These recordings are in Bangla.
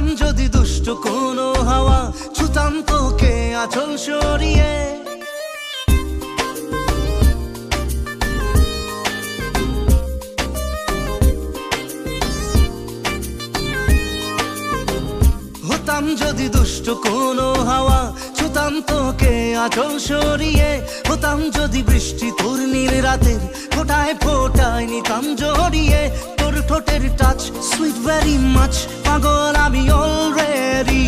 হতাম যদি দুষ্ট কোনো হাওয়া, ছুতাম তোকে আঁচল সরিয়ে। হতাম যদি দুষ্ট কোনো হাওয়া, ছুতাম তোকে আঁচল সরিয়ে। হতাম যদি বৃষ্টি তোর নীল রাতের ফোটায় ফোটায় নিতাম জড়িয়ে। তোর ঠোঁটের টাচ সুইট ভেরি মাচ, পাগল আমি অলরেডি।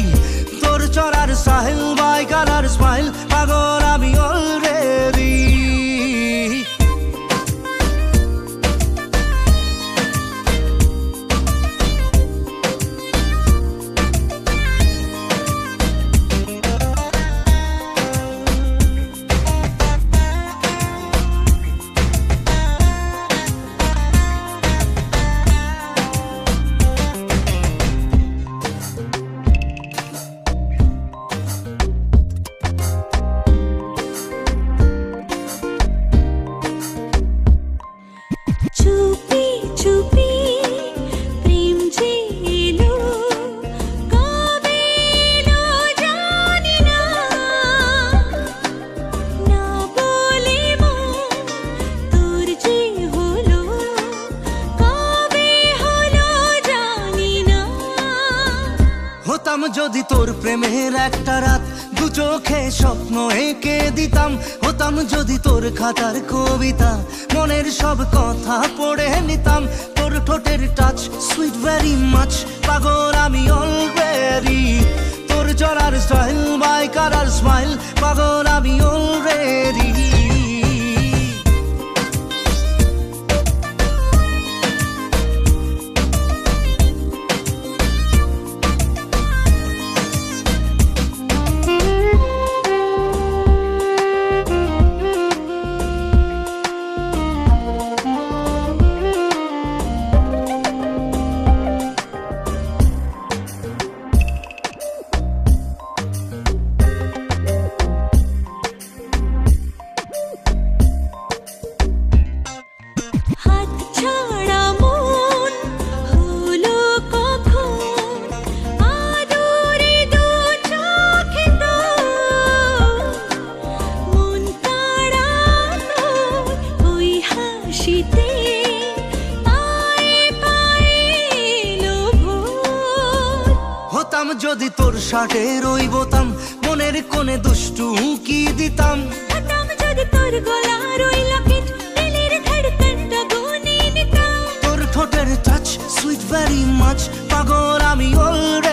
তোর চড়ার স্টাইল বাই কালার স্মাইল, পাগল আমি অলরেডি। চুপি চুপি প্রেম যে এলো, কবে এলো জানি না। না বলে মন তোর যে হলো, কবে হলো জানি না। হতাম যদি তোর প্রেমের একটা রাত, দু চোখে স্বপ্ন এঁকে দিতাম। হতাম যদি তোর খাতার কবিতা, মনের সব কথা পড়ে নিতাম। তোর ঠোঁটের টাচ সুইট ভেরি মাচ, পাগল আমি অলরেডি। তোর চড়ার স্টাইল বাই কালার স্মাইল, পাগল আমি অলরেডি। হাত ছাড়া মন হলো কখন, আদরে দু চোখে তোর। মন তাড়া তোর ওই হাসিতে, পায়ে পায়ে এলো ভোর। হতাম যদি তোর শার্টের ওই বোতাম, মনের কোণে দুষ্টু উঁকি দিতাম। হতাম যদি তোর গলার ওই লকেট, দিলের ধড়কনটা গুনে নিতাম। তোর ঠোঁটের টাচ সুইট ভেরি মাচ, পাগল আমি অলরেডি।